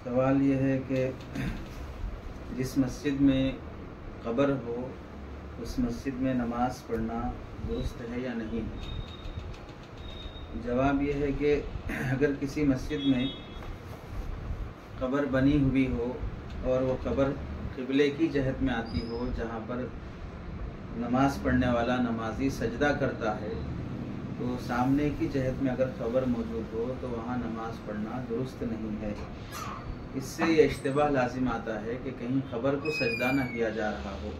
सवाल ये है कि जिस मस्जिद में कब्र हो उस मस्जिद में नमाज पढ़ना दुरुस्त है या नहीं। जवाब ये है कि अगर किसी मस्जिद में कब्र बनी हुई हो और वो कब्र क़िबले की जहत में आती हो, जहाँ पर नमाज पढ़ने वाला नमाजी सजदा करता है, तो सामने की जहत में अगर कब्र मौजूद हो तो वहाँ नमाज पढ़ना दुरुस्त नहीं है। इससे ये इश्तिबाह लाजिम आता है कि कहीं कब्र को सजदा न किया जा रहा हो,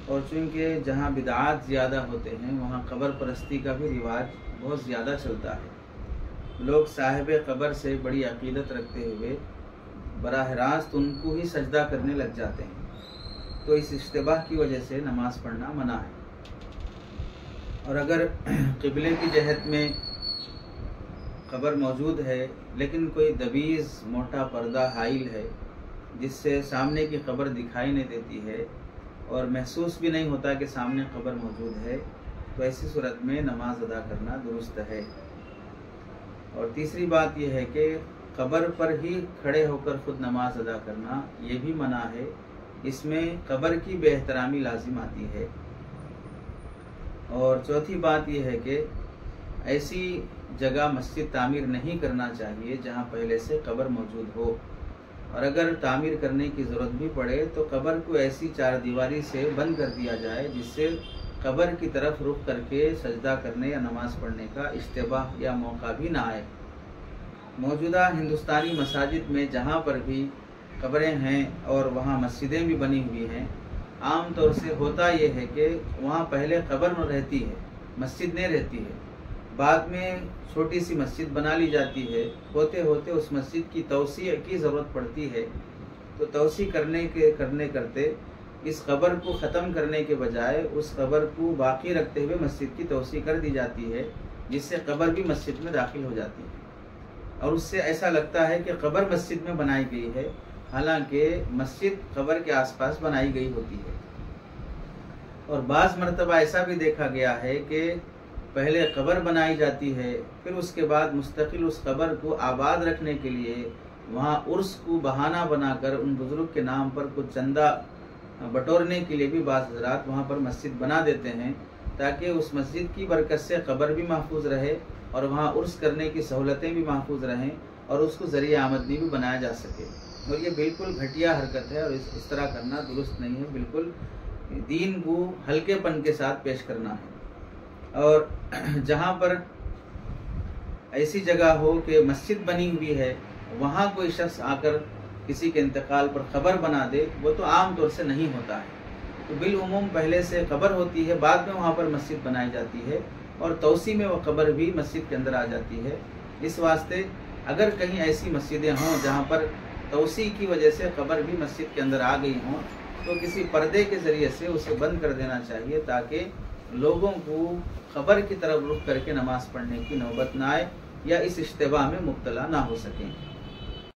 और चूँकि जहाँ बिदआत ज़्यादा होते हैं वहाँ कब्र परस्ती का भी रिवाज बहुत ज़्यादा चलता है। लोग साहिब कब्र से बड़ी अक़ीदत रखते हुए बराह रास्त उनको ही सजदा करने लग जाते हैं, तो इस इश्तिबाह की वजह से नमाज पढ़ना मना है। और अगर क़िबले की जहत में कब्र मौजूद है लेकिन कोई दबीज़ मोटा पर्दा हाइल है जिससे सामने की कब्र दिखाई नहीं देती है और महसूस भी नहीं होता कि सामने कब्र मौजूद है, तो ऐसी सूरत में नमाज अदा करना दुरुस्त है। और तीसरी बात यह है कि कब्र पर ही खड़े होकर खुद नमाज अदा करना ये भी मना है, इसमें कब्र की बेहतरामी लाजिम आती है। और चौथी बात यह है कि ऐसी जगह मस्जिद तामीर नहीं करना चाहिए जहाँ पहले से कब्र मौजूद हो, और अगर तामीर करने की ज़रूरत भी पड़े तो कब्र को ऐसी चार दीवारी से बंद कर दिया जाए जिससे कब्र की तरफ रुख करके सजदा करने या नमाज पढ़ने का इश्तिबाह या मौका भी ना आए। मौजूदा हिंदुस्तानी मसाजिद में जहाँ पर भी कब्रें हैं और वहाँ मस्जिदें भी बनी हुई हैं, आम तौर से होता यह है कि वहाँ पहले कब्र रहती है, मस्जिद नहीं रहती है। बाद में छोटी सी मस्जिद बना ली जाती है, होते होते उस मस्जिद की तौसी की ज़रूरत पड़ती है, तो तौसी करते इस कब्र को ख़त्म करने के बजाय उस कब्र को बाकी रखते हुए मस्जिद की तौसी कर दी जाती है, जिससे कब्र भी मस्जिद में दाखिल हो जाती है और उससे ऐसा लगता है कि कब्र मस्जिद में बनाई गई है, हालांकि मस्जिद कब्र के आसपास बनाई गई होती है। और बाज़ मरतबा ऐसा भी देखा गया है कि पहले कब्र बनाई जाती है, फिर उसके बाद मुस्तकिल उस कब्र को आबाद रखने के लिए वहाँ उर्स को बहाना बनाकर उन बुज़ुर्ग के नाम पर कुछ चंदा बटोरने के लिए भी बाज़ हज़रात वहाँ पर मस्जिद बना देते हैं, ताकि उस मस्जिद की बरकत से कब्र भी महफूज रहे और वहाँ उर्स करने की सहूलतें भी महफूज रहें और उसको ज़रिया आमदनी भी बनाया जा सके। और ये बिल्कुल घटिया हरकत है और इस तरह करना दुरुस्त नहीं है। बिल्कुल दीन को हल्केपन के साथ पेश करना है। और जहाँ पर ऐसी जगह हो कि मस्जिद बनी हुई है, वहाँ कोई शख्स आकर किसी के इंतकाल पर कब्र बना दे, वो तो आम तौर से नहीं होता है। तो बिलउमूम पहले से कब्र होती है, बाद में वहाँ पर मस्जिद बनाई जाती है और तौसी में वो कब्र भी मस्जिद के अंदर आ जाती है। इस वास्ते अगर कहीं ऐसी मस्जिदें हों जहाँ पर तौसी की वजह से कब्र भी मस्जिद के अंदर आ गई हों, तो किसी पर्दे के ज़रिए से उसे बंद कर देना चाहिए, ताकि लोगों को कब्र की तरफ रुख करके नमाज़ पढ़ने की नौबत ना आए या इस इश्तिबाह में मुब्तला ना हो सकें।